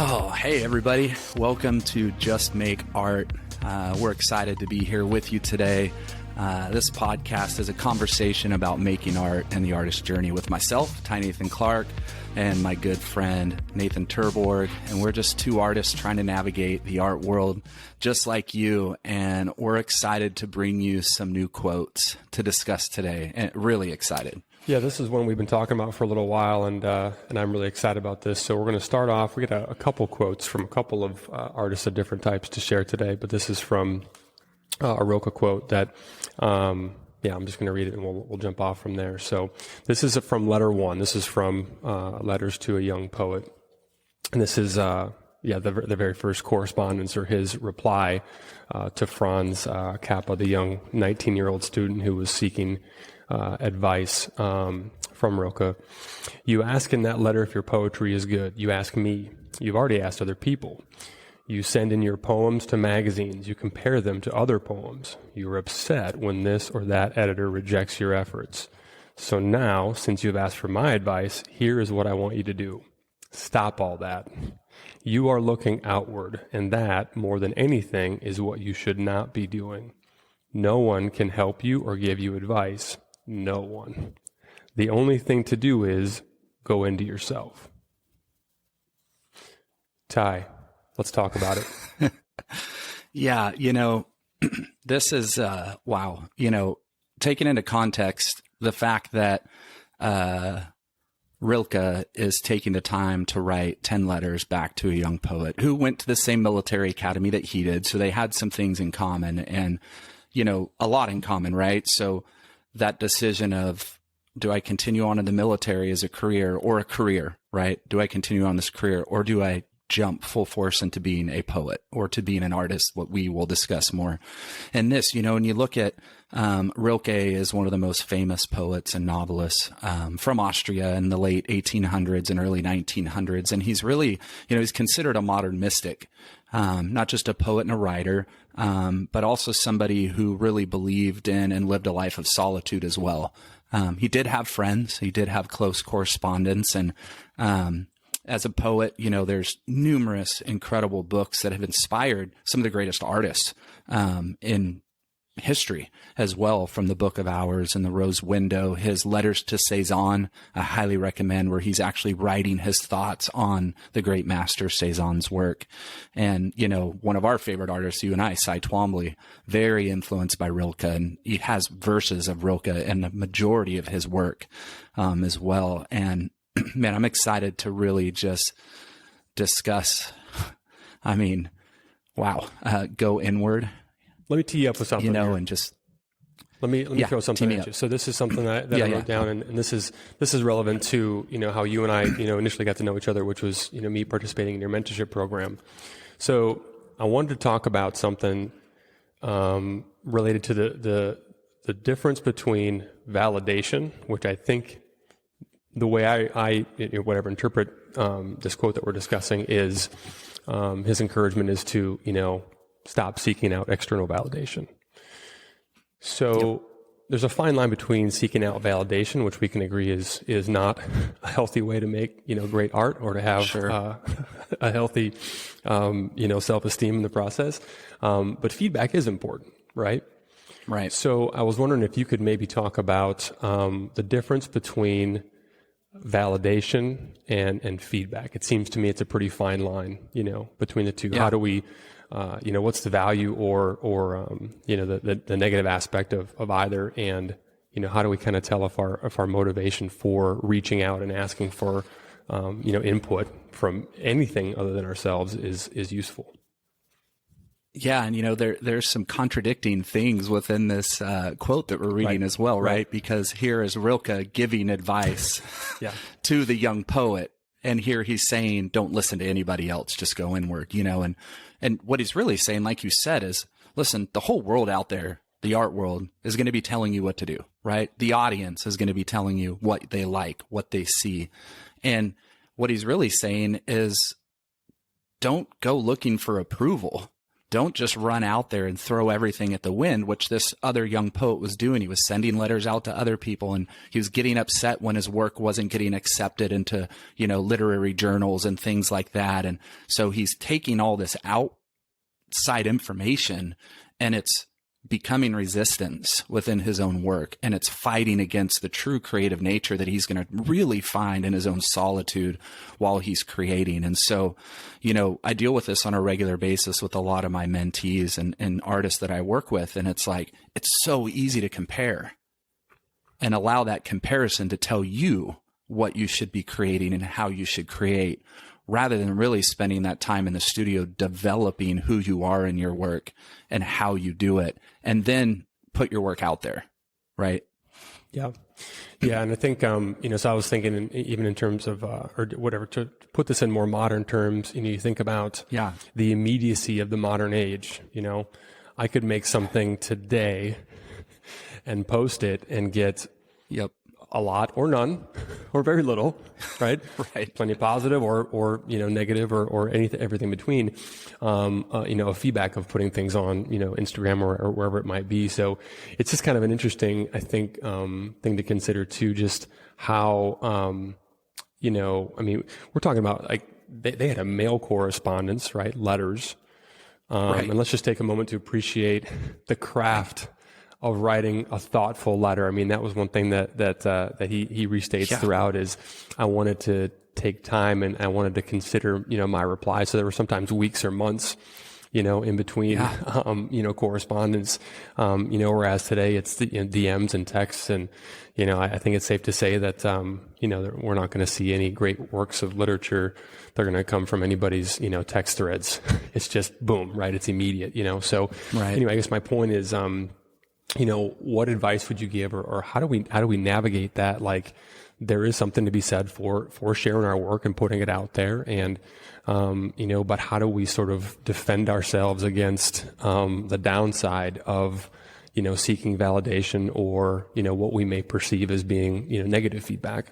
Oh, hey everybody. Welcome to Just Make Art. We're excited to be here with you today. This podcast is a conversation about making art and the artist's journey with myself, Ty Nathan Clark, and my good friend, Nathan Terborg. And we're just two artists trying to navigate the art world just like you. And we're excited to bring you some new quotes to discuss today. And really excited. Yeah, this is one we've been talking about for a little while, and I'm really excited about this. So we're going to start off. We got a couple quotes from a couple of artists of different types to share today, but this is from a Rilke quote that, I'm just going to read it and we'll jump off from there. So this is from letter one. This is from Letters to a Young Poet, and this is the very first correspondence or his reply to Franz Kappa, the young 19-year-old student who was seeking advice from Rilke. You ask in that letter if your poetry is good. You ask me. You've already asked other people. You send in your poems to magazines. You compare them to other poems. You are upset when this or that editor rejects your efforts. So now, since you've asked for my advice, here is what I want you to do. Stop all that. You are looking outward, and that, more than anything, is what you should not be doing. No one can help you or give you advice. No one. The only thing to do is go into yourself. Ty, let's talk about it. Yeah, this is, wow. Taking into context the fact that Rilke is taking the time to write 10 letters back to a young poet who went to the same military academy that he did. So they had some things in common and, a lot in common, right? So that decision of, do I continue on in the military as a career, right? Do I continue on this career, or do I jump full force into being a poet or to being an artist, what we will discuss more. And this, when you look at Rilke is one of the most famous poets and novelists from Austria in the late 1800s and early 1900s. And he's really, he's considered a modern mystic, not just a poet and a writer, but also somebody who really believed in and lived a life of solitude as well. He did have friends. He did have close correspondence. And as a poet, there's numerous incredible books that have inspired some of the greatest artists in history as well, from the Book of Hours and the Rose Window, his letters to Cezanne, I highly recommend, where he's actually writing his thoughts on the great master Cezanne's work. And, one of our favorite artists, you and I, Cy Twombly, very influenced by Rilke, and he has verses of Rilke in the majority of his work as well. And man, I'm excited to really just discuss, go inward. Let me tee you up with something. And just let me throw something at you. So this is something that I wrote down, and this is relevant to how you and I initially got to know each other, which was me participating in your mentorship program. So I wanted to talk about something related to the difference between validation, which I think the way I interpret this quote that we're discussing is his encouragement is to stop seeking out external validation. So there's a fine line between seeking out validation, which we can agree is not a healthy way to make great art or to have a healthy self-esteem in the process. But feedback is important, right? Right. So I was wondering if you could maybe talk about the difference between validation and feedback. It seems to me it's a pretty fine line, between the two. Yeah. How do we, what's the value or the negative aspect of either, and how do we kind of tell if our motivation for reaching out and asking for input from anything other than ourselves is useful. Yeah, and there's some contradicting things within this quote that we're reading as well, right? Because here is Rilke giving advice to the young poet, and here he's saying, don't listen to anybody else, just go inward, and what he's really saying, like you said, is, listen, the whole world out there, the art world, is going to be telling you what to do, right? The audience is going to be telling you what they like, what they see. And what he's really saying is, don't go looking for approval. Don't just run out there and throw everything at the wind, which this other young poet was doing. He was sending letters out to other people, and he was getting upset when his work wasn't getting accepted into, literary journals and things like that. And so he's taking all this outside information, and it's becoming resistance within his own work, and it's fighting against the true creative nature that he's going to really find in his own solitude while he's creating. And so, I deal with this on a regular basis with a lot of my mentees and artists that I work with. And it's like, it's so easy to compare and allow that comparison to tell you what you should be creating and how you should create, rather than really spending that time in the studio developing who you are in your work and how you do it, and then put your work out there, right? Yeah. Yeah. And I think, so I was thinking even in terms of, or whatever, to put this in more modern terms, you think about the immediacy of the modern age. I could make something today and post it and get a lot or none or very little, right? Right. Plenty of positive or negative or anything, everything between, a feedback of putting things on, Instagram or wherever it might be. So it's just kind of an interesting, I think, thing to consider too, just how, we're talking about like, they had a mail correspondence, right? Letters. Right. And let's just take a moment to appreciate the craft of writing a thoughtful letter. I mean, that was one thing that he restates throughout, is I wanted to take time and I wanted to consider, my reply. So there were sometimes weeks or months, in between, correspondence, whereas today it's the DMs and texts. And, I think it's safe to say that, we're not going to see any great works of literature. They're going to come from anybody's, text threads. It's just boom, right? It's immediate, So anyway, I guess my point is, what advice would you give, or how do we navigate that? Like, there is something to be said for sharing our work and putting it out there, and but how do we sort of defend ourselves against the downside of seeking validation or what we may perceive as being negative feedback?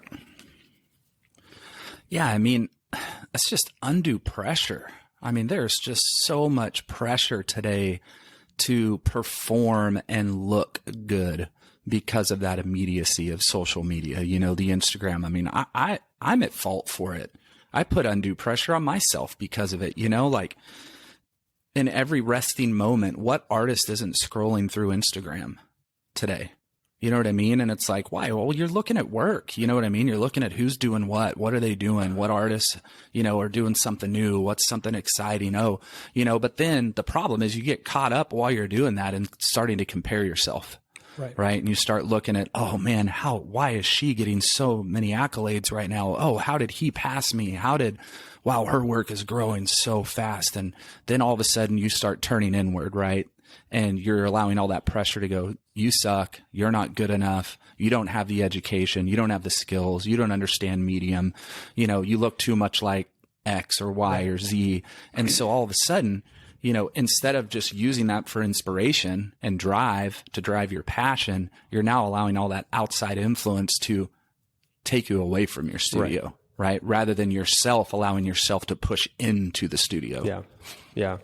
Yeah, I mean, it's just undue pressure. I mean, there's just so much pressure today to perform and look good because of that immediacy of social media, the Instagram. I mean, I'm at fault for it. I put undue pressure on myself because of it, like in every resting moment, what artist isn't scrolling through Instagram today? You know what I mean? And it's like, why? Well, you're looking at work. You know what I mean? You're looking at who's doing what are they doing? What artists, are doing something new? What's something exciting? Oh, but then the problem is you get caught up while you're doing that and starting to compare yourself. Right. And you start looking at, oh man, why is she getting so many accolades right now? Oh, how did he pass me? Wow, her work is growing so fast. And then all of a sudden you start turning inward, right? And you're allowing all that pressure to go, you suck, you're not good enough, you don't have the education, you don't have the skills, you don't understand medium, you look too much like X or Y or Z. And so all of a sudden, instead of just using that for inspiration and to drive your passion, you're now allowing all that outside influence to take you away from your studio, right? Rather than allowing yourself to push into the studio. Yeah. Yeah.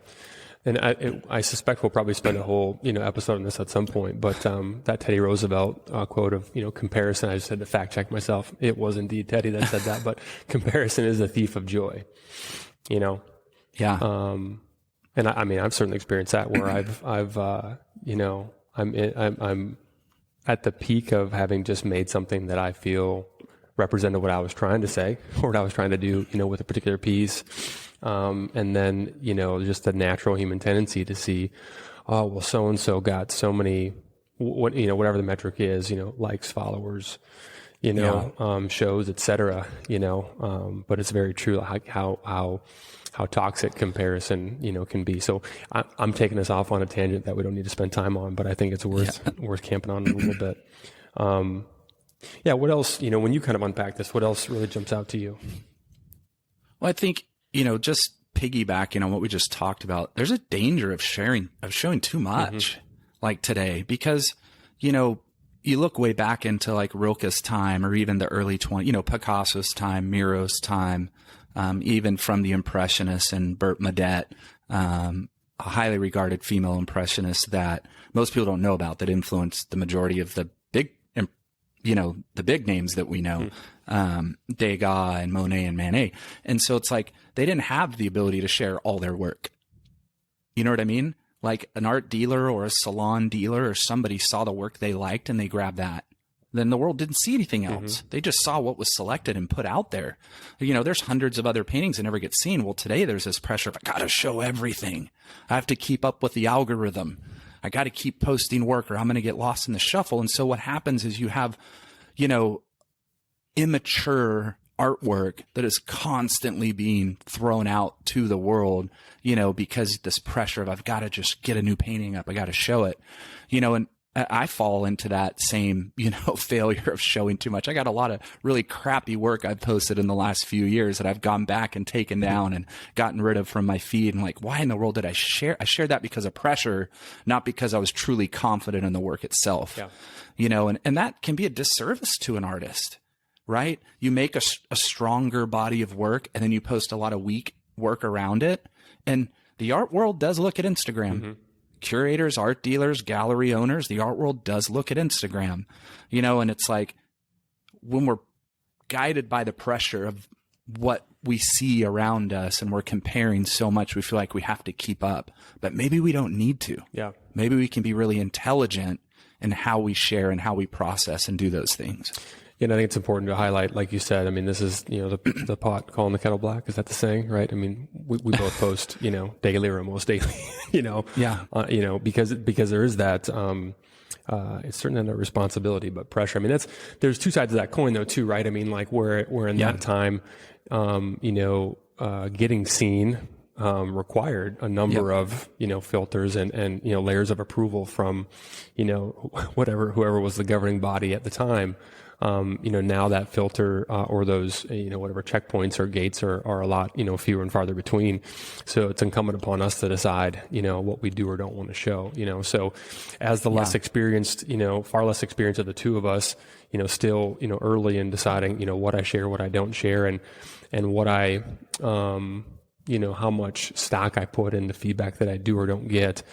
And I suspect we'll probably spend a whole, episode on this at some point, but, that Teddy Roosevelt, quote of, comparison, I just had to fact check myself. It was indeed Teddy that said that, but comparison is a thief of joy, Yeah. And I've certainly experienced that where I'm at the peak of having just made something that I feel represented what I was trying to say or what I was trying to do, with a particular piece. And then, just the natural human tendency to see, oh, well, so-and-so got so many, whatever the metric is, likes, followers, shows, et cetera, but it's very true how toxic comparison, can be. So I'm taking us off on a tangent that we don't need to spend time on, but I think it's worth camping on a little bit. What else, when you kind of unpack this, what else really jumps out to you? Well, I think, just piggybacking on what we just talked about, there's a danger of showing too much like today, because, you look way back into like Rilke's time or even the early Picasso's time, Miro's time, even from the Impressionists and Burt Madet, a highly regarded female impressionist that most people don't know about that influenced the majority of the big, the big names that we know, Degas and Monet and Manet. And so it's like they didn't have the ability to share all their work. You know what I mean? Like an art dealer or a salon dealer or somebody saw the work they liked and they grabbed that. Then the world didn't see anything else. They just saw what was selected and put out there. There's hundreds of other paintings that never get seen. Well, today there's this pressure of, I got to show everything. I have to keep up with the algorithm. I got to keep posting work or I'm going to get lost in the shuffle. And so what happens is you have, immature artwork that is constantly being thrown out to the world, because this pressure of, I've got to just get a new painting up. I got to show it, and I fall into that same, failure of showing too much. I got a lot of really crappy work I've posted in the last few years that I've gone back and taken down and gotten rid of from my feed. And like, why in the world did I share? I shared that because of pressure, not because I was truly confident in the work itself, and that can be a disservice to an artist, right? You make a stronger body of work and then you post a lot of weak work around it. And the art world does look at Instagram. Curators, art dealers, gallery owners, the art world does look at Instagram, and it's like when we're guided by the pressure of what we see around us and we're comparing so much, we feel like we have to keep up, but maybe we don't need to. Yeah. Maybe we can be really intelligent in how we share and how we process and do those things. I think it's important to highlight, like you said, this is, the pot calling the kettle black. Is that the saying, right? We both post, daily or almost daily, because there is that, it's certainly a responsibility, but pressure. There's two sides of that coin though, too, right? Where in that time, getting seen, required a number of, filters and layers of approval from, whoever was the governing body at the time. Now that filter, or those, whatever checkpoints or gates are a lot, fewer and farther between. So it's incumbent upon us to decide, what we do or don't want to show, so as the less experienced, far less experienced of the two of us, still, early in deciding, what I share, what I don't share, and what I, how much stock I put in the feedback that I do or don't get.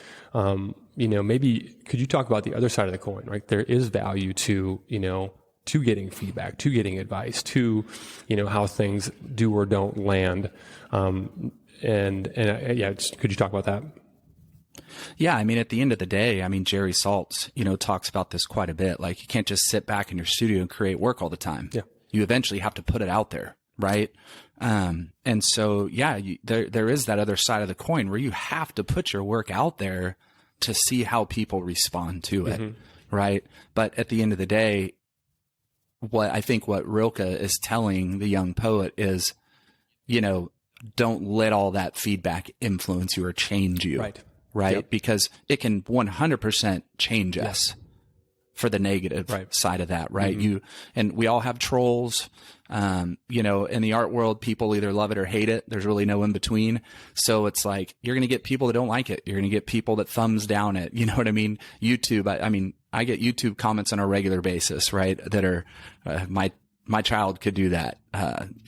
Maybe could you talk about the other side of the coin, right? There is value to, to getting feedback, to getting advice, to, how things do or don't land. Could you talk about that? Yeah. At the end of the day, Jerry Saltz, talks about this quite a bit. Like you can't just sit back in your studio and create work all the time. Yeah. You eventually have to put it out there. Right. And so, there is that other side of the coin where you have to put your work out there to see how people respond to it. Right. But at the end of the day, what Rilke is telling the young poet is, don't let all that feedback influence you or change you. Right. Yep. Because it can 100% change us for the negative side of that. Right. And we all have trolls. In the art world, people either love it or hate it. There's really no in between. So it's like, you're going to get people that don't like it. You're going to get people that thumbs down it. You know what I mean? YouTube. I get YouTube comments on a regular basis, right? That are, my child could do that.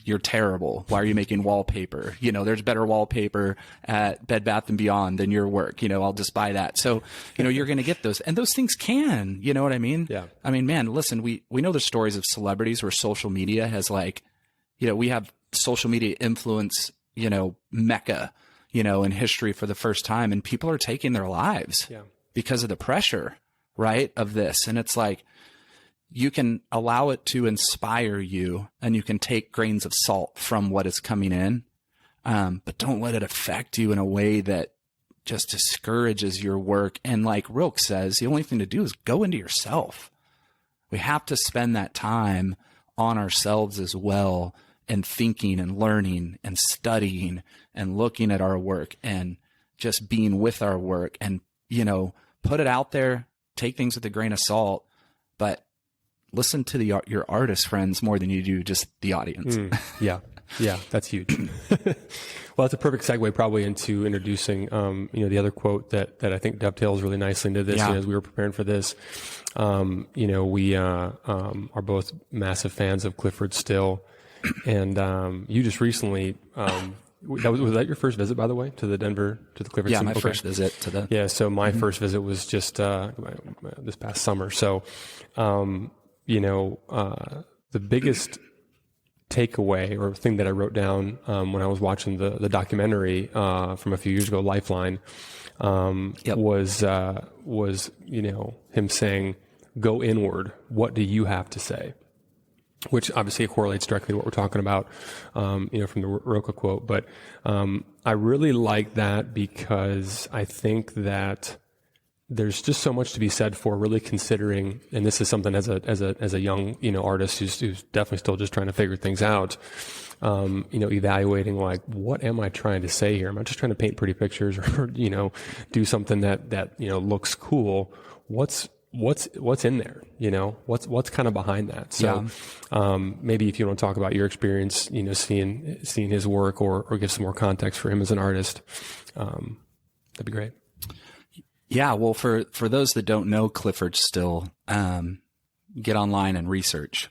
You're terrible. Why are you making wallpaper? There's better wallpaper at Bed Bath & Beyond than your work. I'll just buy that. So, you're going to get those, and those things can, you know what I mean? Yeah. Man, listen, we know the stories of celebrities where social media has we have social media influence, mecca, in history for the first time, and people are taking their lives because of the pressure, right, of this. And it's like, you can allow it to inspire you and you can take grains of salt from what is coming in. But don't let it affect you in a way that just discourages your work. And like Rilke says, the only thing to do is go into yourself. We have to spend that time on ourselves as well, and thinking and learning and studying and looking at our work and just being with our work, and, put it out there, take things with a grain of salt, but listen to your artist friends more than you do just the audience. Yeah, that's huge. Well, that's a perfect segue probably into introducing, the other quote that I think dovetails really nicely into this. As we were preparing for this, we are both massive fans of Cyifford Still, and you just recently was that your first visit, by the way, to the Cyifford? Yeah, my first visit to the. Yeah, so my first visit was just this past summer. So, the biggest takeaway or thing that I wrote down when I was watching the documentary from a few years ago, Lifeline, was him saying, "Go inward. What do you have to say?" Which obviously correlates directly to what we're talking about, from the Rilke quote. But I really like that because I think that there's just so much to be said for really considering, and this is something as a young artist who's definitely still just trying to figure things out. Evaluating like, what am I trying to say here? Am I just trying to paint pretty pictures or do something that looks cool? What's in there? What's kind of behind that? So, maybe if you want to talk about your experience, seeing his work or give some more context for him as an artist, that'd be great. Yeah. Well, for those that don't know Cyifford Still, get online and research.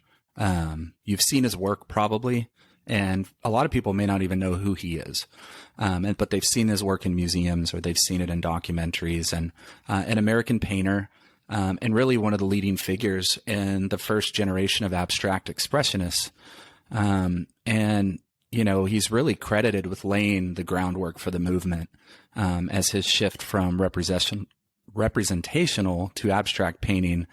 You've seen his work probably, and a lot of people may not even know who he is. But they've seen his work in museums or they've seen it in documentaries, and an American painter. And really one of the leading figures in the first generation of abstract expressionists. He's really credited with laying the groundwork for the movement, as his shift from representational to abstract painting,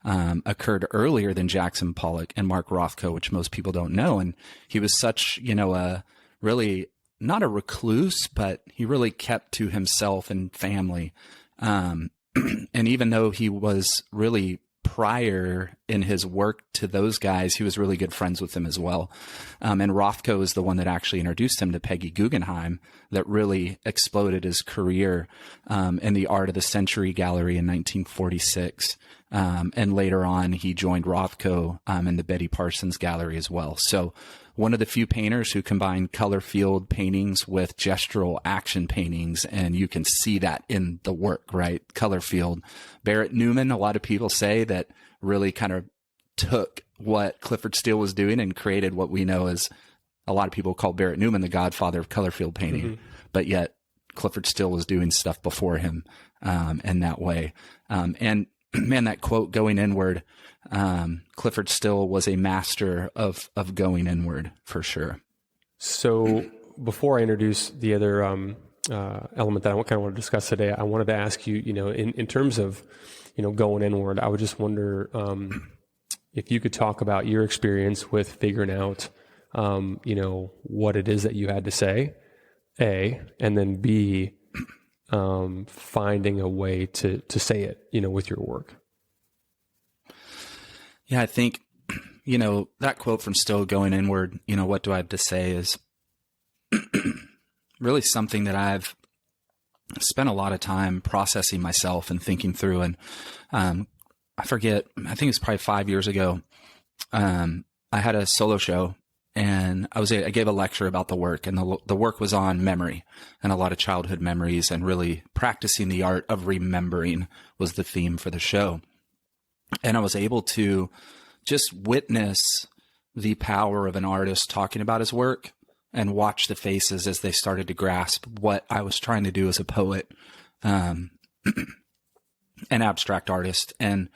occurred earlier than Jackson Pollock and Mark Rothko, which most people don't know. And he was such, a really not a recluse, but he really kept to himself and family. And even though he was really prior in his work to those guys, he was really good friends with them as well. And Rothko is the one that actually introduced him to Peggy Guggenheim, that really exploded his career in the Art of the Century Gallery in 1946. And later on, he joined Rothko in the Betty Parsons Gallery as well. So one of the few painters who combined color field paintings with gestural action paintings, and you can see that in the work, right? Color field. Barrett Newman, a lot of people say that really kind of took what Cyifford Still was doing and created what we know as, a lot of people call Barrett Newman the godfather of color field painting, but yet Cyifford Still was doing stuff before him in that way. And man, that quote, going inward, Cyifford Still was a master of going inward for sure. So before I introduce the other element that I kind of want to discuss today, I wanted to ask you, in terms of, going inward, I would just wonder if you could talk about your experience with figuring out, what it is that you had to say, A, and then B, finding a way to say it, with your work. Yeah, I think, that quote from Still, going inward, what do I have to say, is really something that I've spent a lot of time processing myself and thinking through. And I think it's probably 5 years ago. I had a solo show, and I gave a lecture about the work, and the work was on memory and a lot of childhood memories, and really practicing the art of remembering was the theme for the show. And I was able to just witness the power of an artist talking about his work and watch the faces as they started to grasp what I was trying to do as a poet, an abstract artist. And,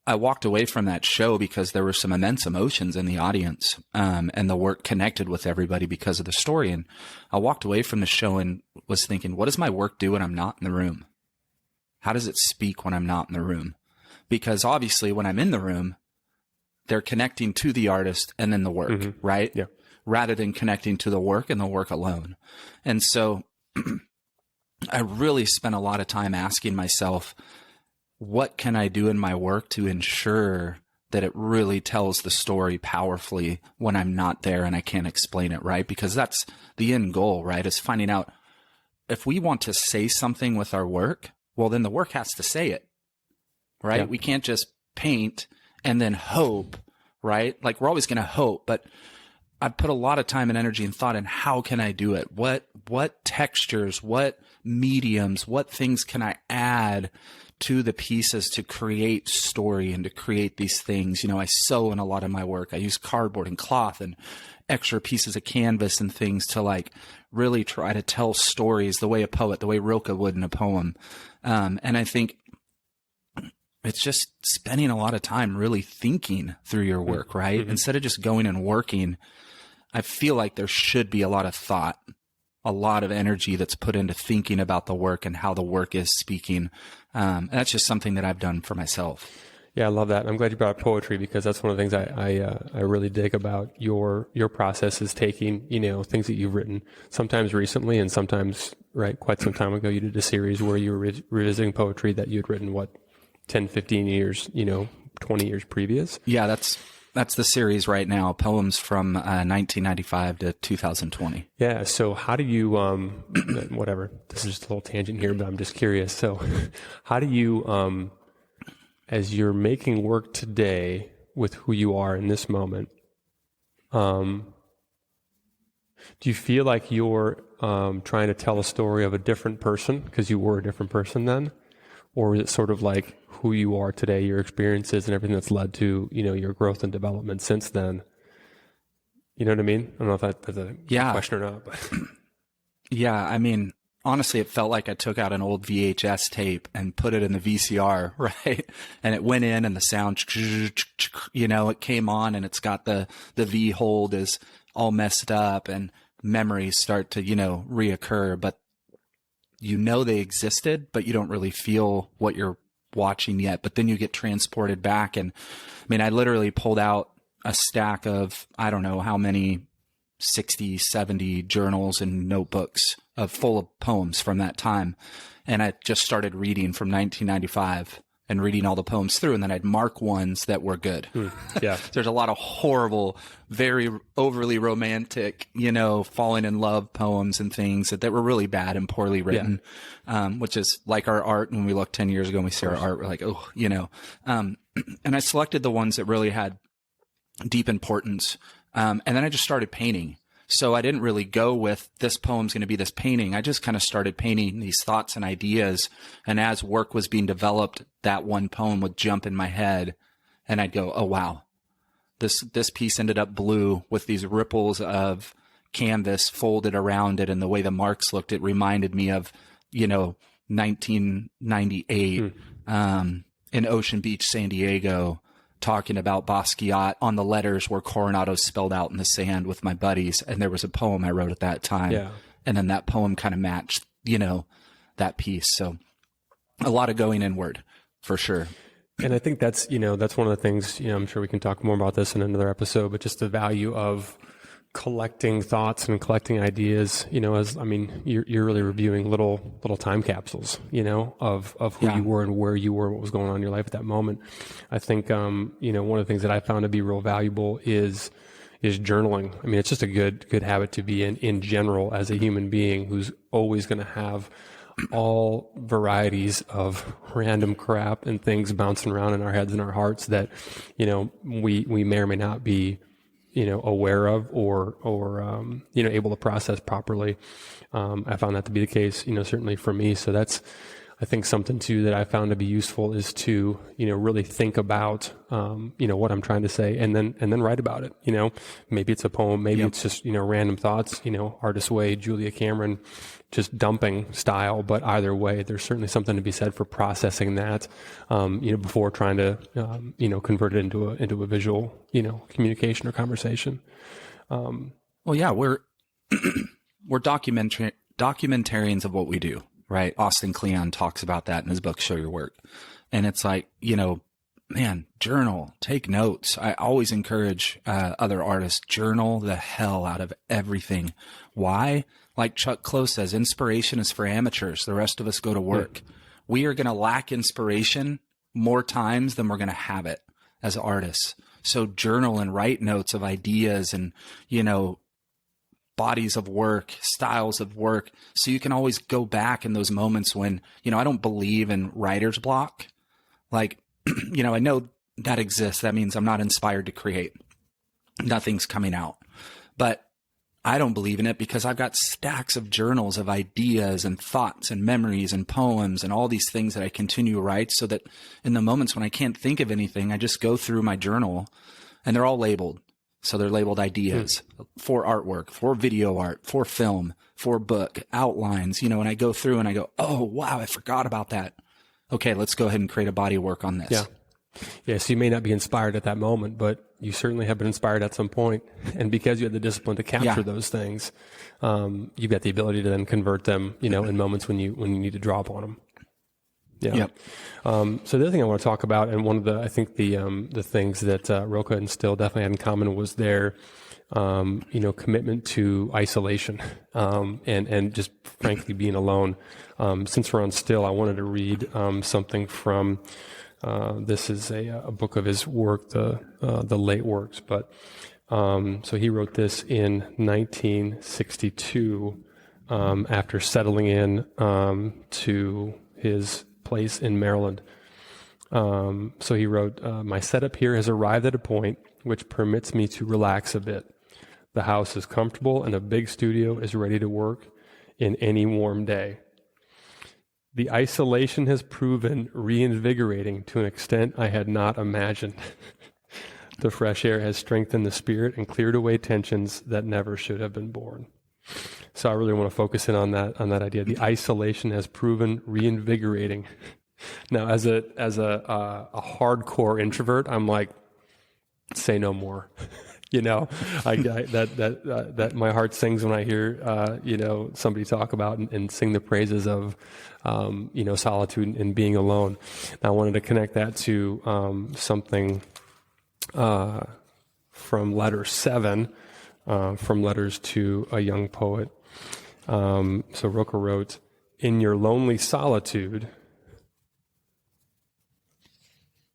I walked away from that show because there were some immense emotions in the audience, and the work connected with everybody because of the story. And I walked away from the show and was thinking, what does my work do when I'm not in the room? How does it speak when I'm not in the room? Because obviously when I'm in the room, they're connecting to the artist and then the work, right? Yeah. Rather than connecting to the work and the work alone. And so I really spent a lot of time asking myself, what can I do in my work to ensure that it really tells the story powerfully when I'm not there and I can't explain it, right? Because that's the end goal, right? Is finding out if we want to say something with our work, well, then the work has to say it, right? Yeah. We can't just paint and then hope, right? Like, we're always going to hope, but I put a lot of time and energy and thought in how can I do it? What textures, what mediums, what things can I add to the pieces to create story and to create these things. I sew in a lot of my work. I use cardboard and cloth and extra pieces of canvas and things to like really try to tell stories the way the way Rilke would in a poem. And I think it's just spending a lot of time really thinking through your work, right? Mm-hmm. Instead of just going and working, I feel like there should be a lot of thought, a lot of energy that's put into thinking about the work and how the work is speaking. And that's just something that I've done for myself. Yeah, I love that. I'm glad you brought up poetry, because that's one of the things I really dig about your process is taking, things that you've written sometimes recently and sometimes, quite some time ago. You did a series where you were revisiting poetry that you had written, 10, 15 years, 20 years previous. Yeah, that's the series right now, poems from 1995 to 2020. Yeah. So how do you, whatever, this is just a little tangent here, but I'm just curious. So how do you, as you're making work today with who you are in this moment, do you feel like you're trying to tell a story of a different person because you were a different person then? Or is it sort of like who you are today, your experiences and everything that's led to, your growth and development since then? You know what I mean? I don't know if that's a question or not, but. Yeah. I mean, honestly, it felt like I took out an old VHS tape and put it in the VCR, right? And it went in and the sound, it came on and it's got the V hold is all messed up and memories start to, reoccur, but they existed, but you don't really feel what you're watching yet. But then you get transported back. And I mean, I literally pulled out a stack of, I don't know how many, 60, 70 journals and notebooks full of poems from that time. And I just started reading from 1995 and reading all the poems through. And then I'd mark ones that were good. Yeah. There's a lot of horrible, very overly romantic, falling in love poems and things that were really bad and poorly written, which is like our art. When we look 10 years ago and we see our art, we're like, and I selected the ones that really had deep importance. And then I just started painting. So I didn't really go with this poem's going to be this painting. I just kind of started painting these thoughts and ideas. And as work was being developed, that one poem would jump in my head and I'd go, oh, wow, this piece ended up blue with these ripples of canvas folded around it. And the way the marks looked, it reminded me of, 1998 in Ocean Beach, San Diego, talking about Basquiat on the letters where Coronado spelled out in the sand with my buddies. And there was a poem I wrote at that time. Yeah. And then that poem kind of matched, that piece. So a lot of going inward for sure. And I think that's one of the things, I'm sure we can talk more about this in another episode, but just the value of collecting thoughts and collecting ideas, you're really reviewing little time capsules, of who you were and where you were, what was going on in your life at that moment. I think, one of the things that I found to be real valuable is journaling. I mean, it's just a good habit to be in general as a human being who's always going to have all varieties of random crap and things bouncing around in our heads and our hearts that, we may or may not be aware of or able to process properly. I found that to be the case, certainly for me. So that's, I think, something too that I found to be useful is to, really think about, what I'm trying to say and then write about it. Maybe it's a poem, maybe it's just, random thoughts, Artist Way, Julia Cameron, just dumping style. But either way, there's certainly something to be said for processing that, before trying to, convert it into a visual, communication or conversation. Well, yeah, we're documentarians of what we do, right? Austin Kleon talks about that in his book, Show Your Work. And it's like, man, journal, take notes. I always encourage other artists, journal the hell out of everything. Why? Like Chuck Close says, inspiration is for amateurs. The rest of us go to work. Yeah. We are going to lack inspiration more times than we're going to have it as artists. So journal and write notes of ideas and, bodies of work, styles of work. So you can always go back in those moments when, I don't believe in writer's block. Like, I know that exists. That means I'm not inspired to create. Nothing's coming out. But I don't believe in it because I've got stacks of journals of ideas and thoughts and memories and poems and all these things that I continue to write, so that in the moments when I can't think of anything, I just go through my journal, and they're all labeled. So they're labeled ideas for artwork, for video art, for film, for book, outlines, and I go through and I go, oh, wow, I forgot about that. Okay, let's go ahead and create a body of work on this. Yeah. Yeah, so you may not be inspired at that moment, but you certainly have been inspired at some point. And because you had the discipline to capture those things, you've got the ability to then convert them, in moments when you need to draw upon them. Yeah. Yep. So the other thing I want to talk about, and one of the things that Rilke and Still definitely had in common was their, commitment to isolation, and just frankly being alone. Since we're on Still, I wanted to read something from. This is a book of his work, the late works. But so he wrote this in 1962 after settling in to his place in Maryland. So he wrote, "My setup here has arrived at a point which permits me to relax a bit. The house is comfortable and a big studio is ready to work in any warm day. The isolation has proven reinvigorating to an extent I had not imagined. The fresh air has strengthened the spirit and cleared away tensions that never should have been born." So I really want to focus in on that idea. The isolation has proven reinvigorating. Now, as a hardcore introvert, I'm like, say no more. That my heart sings when I hear somebody talk about and sing the praises of solitude and being alone. And I wanted to connect that to something from letter 7, from Letters to a Young Poet. So Rilke wrote, "In your lonely solitude,"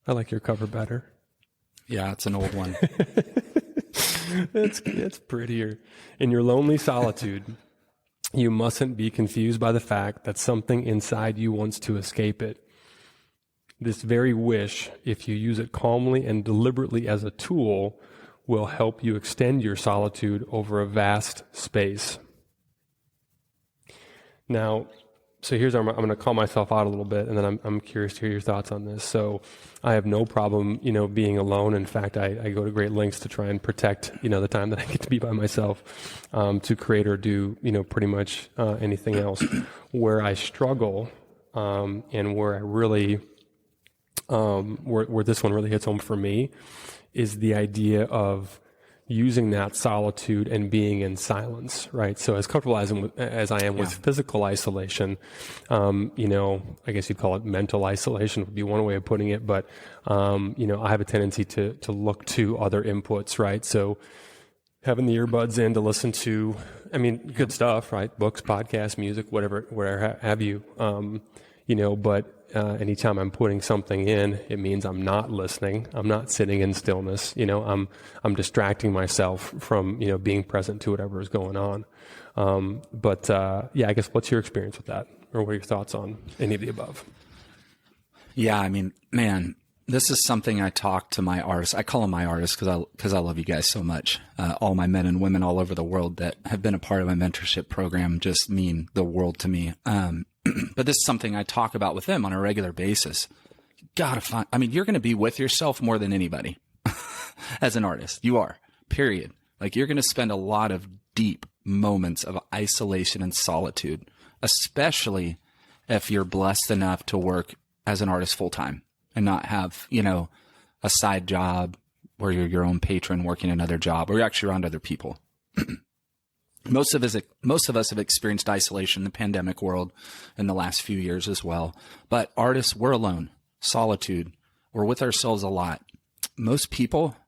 I like your cover better. Yeah, it's an old one. It's prettier. "In your lonely solitude, you mustn't be confused by the fact that something inside you wants to escape it. This very wish, if you use it calmly and deliberately as a tool, will help you extend your solitude over a vast space." Now, so I'm going to call myself out a little bit, and then I'm curious to hear your thoughts on this. So I have no problem, being alone. In fact, I go to great lengths to try and protect, the time that I get to be by myself, to create or do, pretty much anything else. Where I struggle, and where I really, where this one really hits home for me, is the idea of using that solitude and being in silence, right? So as comfortable as I am with physical isolation, I guess you'd call it mental isolation would be one way of putting it, but, I have a tendency to look to other inputs, right? So having the earbuds in to listen to, good stuff, right? Books, podcasts, music, whatever have you, but anytime I'm putting something in, it means I'm not listening. I'm not sitting in stillness. I'm distracting myself from, being present to whatever is going on. I guess what's your experience with that? Or what are your thoughts on any of the above? Yeah, man, this is something I talk to my artists. I call them my artists because I love you guys so much. All my men and women all over the world that have been a part of my mentorship program just mean the world to me. But this is something I talk about with them on a regular basis. You gotta find, you're going to be with yourself more than anybody as an artist. You are, period. Like, you're going to spend a lot of deep moments of isolation and solitude, especially if you're blessed enough to work as an artist full time and not have, a side job where you're your own patron working another job, or you're actually around other people. Most of us have experienced isolation in the pandemic world in the last few years as well. But artists, we're alone. Solitude. We're with ourselves a lot. Most people,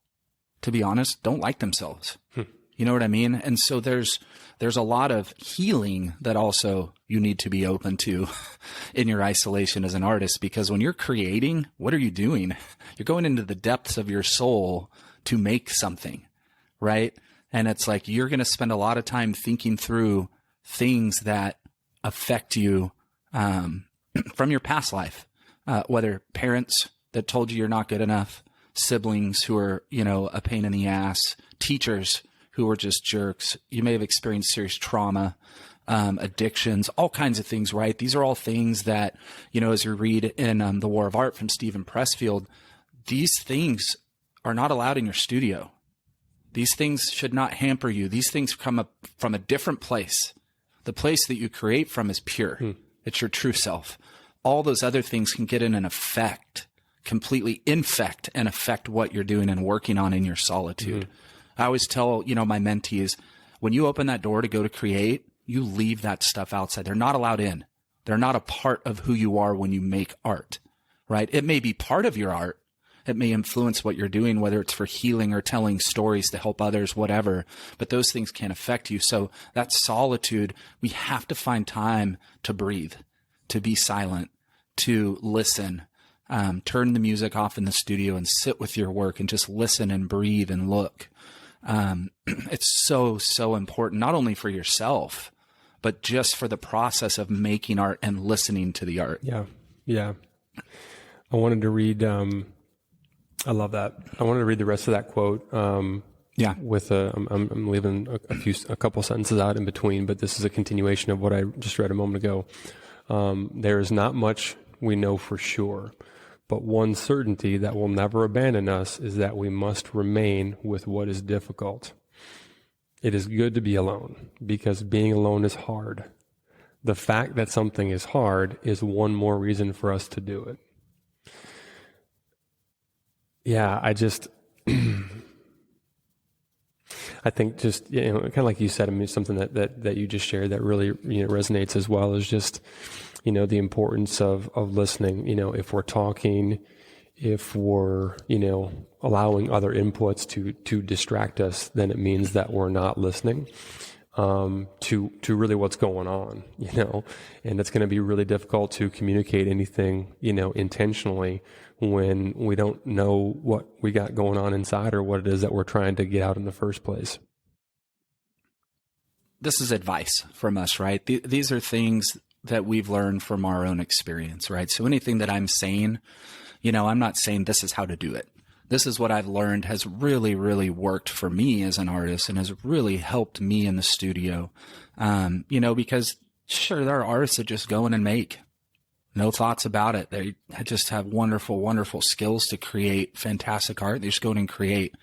to be honest, don't like themselves. You know what I mean? And so there's a lot of healing that also you need to be open to in your isolation as an artist, because when you're creating, what are you doing? You're going into the depths of your soul to make something, right? And it's like you're going to spend a lot of time thinking through things that affect you from your past life, whether parents that told you you're not good enough, siblings who are, a pain in the ass, teachers who are just jerks. You may have experienced serious trauma, addictions, all kinds of things, right? These are all things that, as you read in The War of Art from Stephen Pressfield, these things are not allowed in your studio. These things should not hamper you. These things come up from a different place. The place that you create from is pure. It's your true self. All those other things can get in and completely infect and affect what you're doing and working on in your solitude. I always tell, my mentees, when you open that door to go to create, you leave that stuff outside. They're not allowed in. They're not a part of who you are when you make art, right? It may be part of your art. It may influence what you're doing, whether it's for healing or telling stories to help others, whatever, but those things can affect you. So that solitude, we have to find time to breathe, to be silent, to listen, turn the music off in the studio and sit with your work and just listen and breathe and look. It's so, so important, not only for yourself, but just for the process of making art and listening to the art. Yeah. Yeah. I wanted to read, I love that. I wanted to read the rest of that quote. With I'm leaving a couple sentences out in between, but this is a continuation of what I just read a moment ago. There is not much we know for sure, but one certainty that will never abandon us is that we must remain with what is difficult. It is good to be alone because being alone is hard. The fact that something is hard is one more reason for us to do it. Yeah, I think just, kind of like you said, I mean, something that you just shared that really, resonates as well is just, the importance of listening. If we're talking, if we're, allowing other inputs to distract us, then it means that we're not listening, to really what's going on, and it's going to be really difficult to communicate anything, intentionally when we don't know what we got going on inside or what it is that we're trying to get out in the first place. This is advice from us, right? These are things that we've learned from our own experience, right? So anything that I'm saying, I'm not saying this is how to do it. This is what I've learned has really, really worked for me as an artist and has really helped me in the studio. Because sure, there are artists that just go in and make. No thoughts about it. They just have wonderful, wonderful skills to create fantastic art. They just go in and create,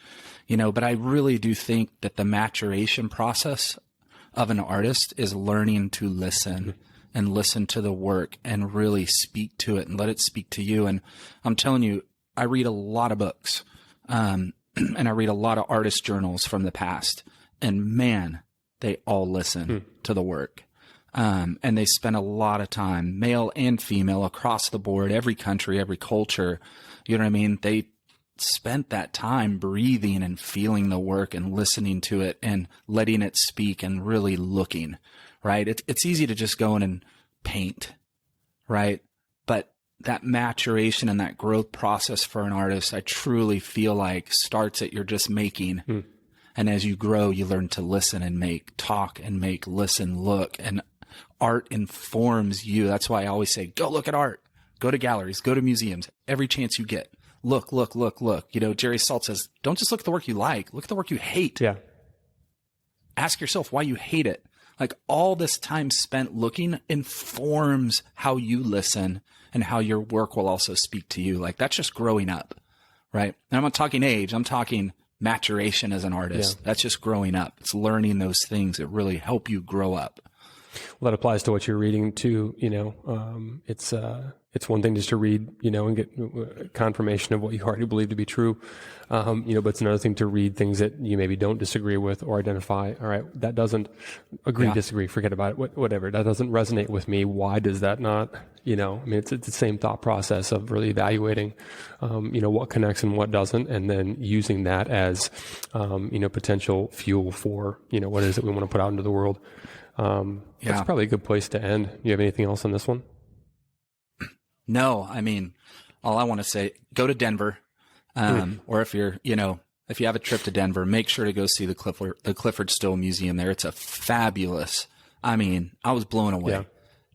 but I really do think that the maturation process of an artist is learning to listen and listen to the work and really speak to it and let it speak to you. And I'm telling you, I read a lot of books, and I read a lot of artist journals from the past, and man, they all listen to the work. And they spend a lot of time, male and female, across the board, every country, every culture. You know what I mean? They spent that time breathing and feeling the work and listening to it and letting it speak and really looking, right? It's easy to just go in and paint, right? But that maturation and that growth process for an artist, I truly feel like starts at you're just making. And as you grow, you learn to listen and make, talk and make, listen, look, and art informs you. That's why I always say, go look at art, go to galleries, go to museums, every chance you get. Look. Jerry Salt says, don't just look at the work you like, look at the work you hate. Yeah. Ask yourself why you hate it. Like all this time spent looking informs how you listen and how your work will also speak to you. Like that's just growing up, right? And I'm not talking age, I'm talking maturation as an artist. Yeah. That's just growing up. It's learning those things that really help you grow up. Well, that applies to what you're reading too. It's one thing just to read, and get confirmation of what you already believe to be true. But it's another thing to read things that you maybe don't disagree with or identify. All right, that doesn't disagree, forget about it, whatever. That doesn't resonate with me. Why does that not? It's the same thought process of really evaluating, what connects and what doesn't, and then using that as, potential fuel for, what it is that we want to put out into the world. That's probably a good place to end. You have anything else on this one? No, I mean, all I want to say, go to Denver, or if you're, if you have a trip to Denver, make sure to go see the Cyifford Still Museum there. It's a fabulous, I was blown away. Yeah.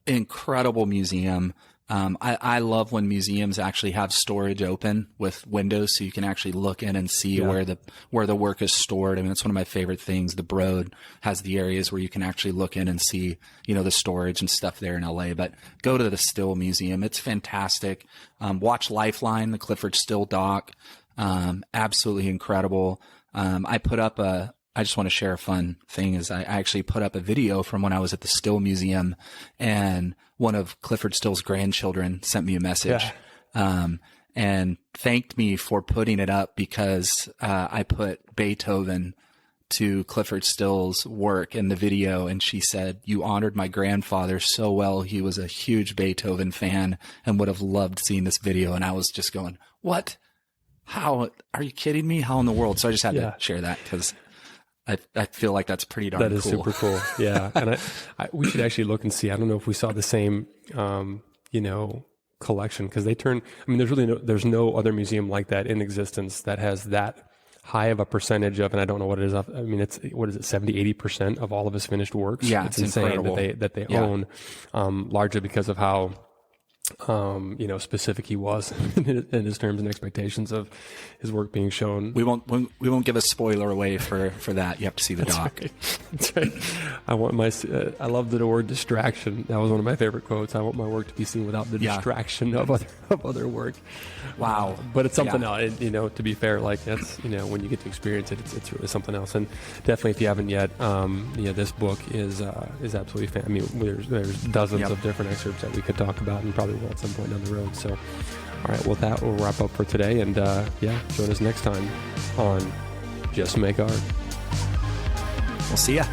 Incredible museum, I love when museums actually have storage open with windows so you can actually look in and see where the work is stored. I mean, it's one of my favorite things. The Broad has the areas where you can actually look in and see, the storage and stuff there in LA. But go to the Still Museum. It's fantastic. Watch Lifeline, the Cyifford Still doc. Absolutely incredible. I just want to share a fun thing is I actually put up a video from when I was at the Still Museum, and one of Cyifford Still's grandchildren sent me a message, and thanked me for putting it up because, I put Beethoven to Cyifford Still's work in the video. And she said, "You honored my grandfather so well. He was a huge Beethoven fan and would have loved seeing this video." And I was just going, what? How? Are you kidding me? How in the world? So I just had to share that because I feel like that's pretty darn cool. That is super cool. Yeah. And we should actually look and see. I don't know if we saw the same, collection, because there's no other museum like that in existence that has that high of a percentage of, and I don't know what it is. I mean, it's, 70-80% of all of his finished works. Yeah. It's insane incredible. that they own, largely because of how, specific he was in his terms and expectations of his work being shown. We won't give a spoiler away for that. You have to see the doc. That's right. I love the word distraction. That was one of my favorite quotes. I want my work to be seen without the distraction of other work. Wow. But it's something else, to be fair, like that's, when you get to experience it, it's really something else. And definitely if you haven't yet, this book is absolutely fan. I mean, there's dozens of different excerpts that we could talk about and probably will at some point down the road. So, all right, well, that will wrap up for today. And join us next time on Just Make Art. We'll see ya.